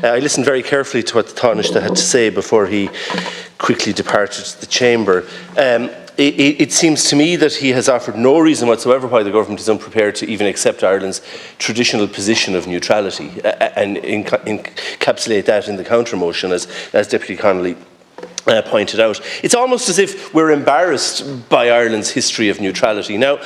I listened very carefully to what the Taoiseach had to say before he quickly departed the chamber. It seems to me that he has offered no reason whatsoever why the government is unprepared to even accept Ireland's traditional position of neutrality and encapsulate that in the counter-motion, as Deputy Connolly pointed out. It's almost as if we're embarrassed by Ireland's history of neutrality. Now,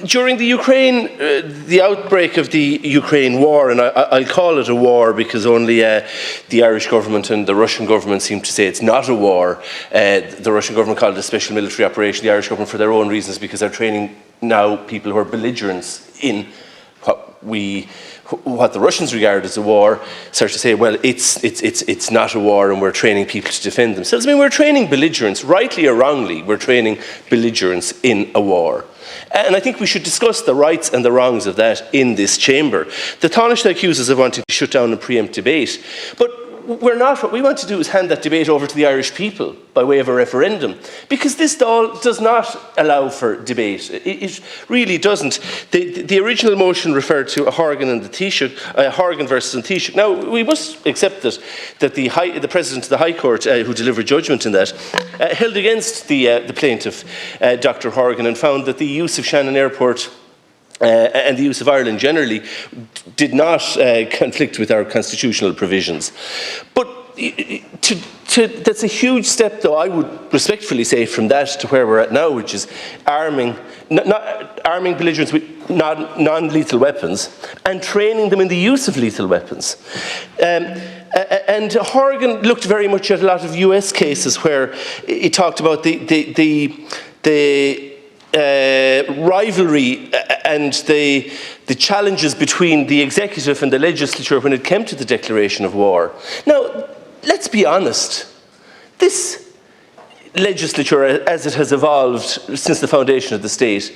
during the outbreak of the Ukraine war, and I'll call it a war because only the Irish government and the Russian government seem to say it's not a war. The Russian government called it a special military operation, the Irish government for their own reasons, because they're training now people who are belligerents in what the Russians regard as a war, start to say, well, it's not a war and we're training people to defend themselves. I mean, we're training belligerents, rightly or wrongly, we're training belligerents in a war. And I think we should discuss the rights and the wrongs of that in this chamber. The Taoiseach accuses us of wanting to shut down and preempt debate, but we're not. What we want to do is hand that debate over to the Irish people by way of a referendum, because this does not allow for debate. It really doesn't. The original motion referred to Horgan and the Taoiseach, Horgan versus the Taoiseach. Now, we must accept that the President of the High Court, who delivered judgment in that, held against the plaintiff, Dr. Horgan, and found that the use of Shannon Airport and the use of Ireland generally did not conflict with our constitutional provisions. But that's a huge step, though, I would respectfully say, from that to where we're at now, which is arming belligerents with non-lethal weapons and training them in the use of lethal weapons. And Horgan looked very much at a lot of US cases where he talked about the rivalry and the challenges between the executive and the legislature when it came to the declaration of war. Now, let's be honest. This legislature, as it has evolved since the foundation of the state,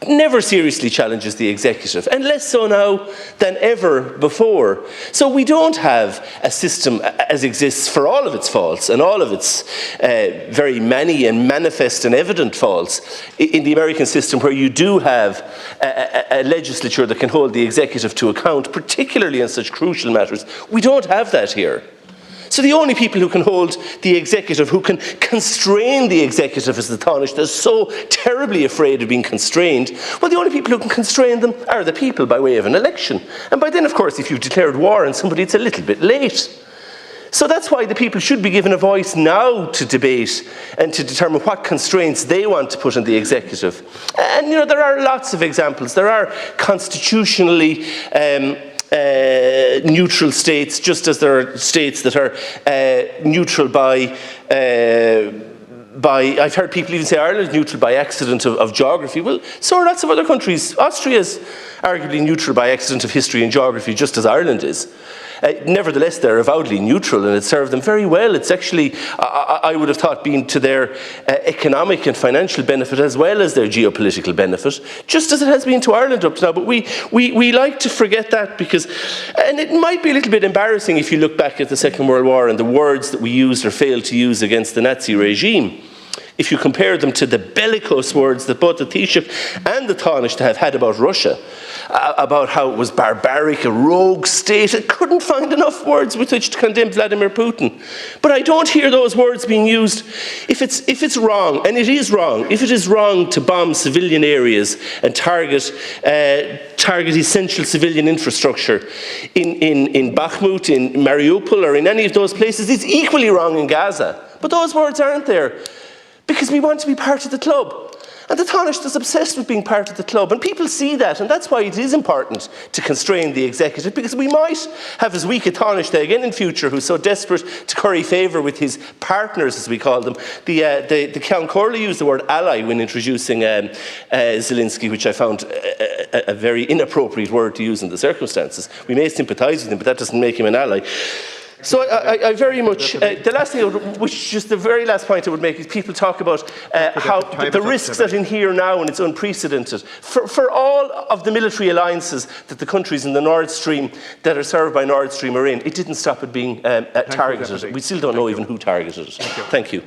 never seriously challenges the executive, and less so now than ever before. So we don't have a system as exists for all of its faults and all of its very many and manifest and evident faults in the American system, where you do have a legislature that can hold the executive to account, particularly in such crucial matters. We don't have that here. So the only people who can hold the executive, who can constrain the executive, as the Taoiseach is so terribly afraid of being constrained, well, the only people who can constrain them are the people by way of an election. And by then, of course, if you've declared war on somebody, it's a little bit late. So that's why the people should be given a voice now to debate and to determine what constraints they want to put on the executive. And, there are lots of examples. There are constitutionally neutral states, just as there are states that are neutral by I've heard people even say Ireland is neutral by accident of geography. Well, so are lots of other countries. Austria is arguably neutral by accident of history and geography, just as Ireland is. Nevertheless, they're avowedly neutral, and it served them very well. It's actually, I would have thought, been to their economic and financial benefit as well as their geopolitical benefit, just as it has been to Ireland up to now. But we like to forget that, and it might be a little bit embarrassing if you look back at the Second World War and the words that we used or failed to use against the Nazi regime. If you compare them to the bellicose words that both the Taoiseach and the Taoiseach have had about Russia, about how it was barbaric, a rogue state, I couldn't find enough words with which to condemn Vladimir Putin. But I don't hear those words being used. If it's wrong, and it is wrong, if it is wrong to bomb civilian areas and target essential civilian infrastructure in Bakhmut, in Mariupol, or in any of those places, it's equally wrong in Gaza. But those words aren't there, because we want to be part of the club. And the Taoiseach is obsessed with being part of the club, and people see that, and that's why it is important to constrain the executive, because we might have as weak a Taoiseach again in future who's so desperate to curry favour with his partners, as we call them. The Count Corley used the word ally when introducing Zelensky, which I found a very inappropriate word to use in the circumstances. We may sympathise with him, but that doesn't make him an ally. So I very much, the last thing, which just the very last point I would make, is people talk about how the risks that in here now, and it's unprecedented. For all of the military alliances that the countries in the Nord Stream that are served by Nord Stream are in, it didn't stop it being targeted. We still don't know even who targeted it. Thank you.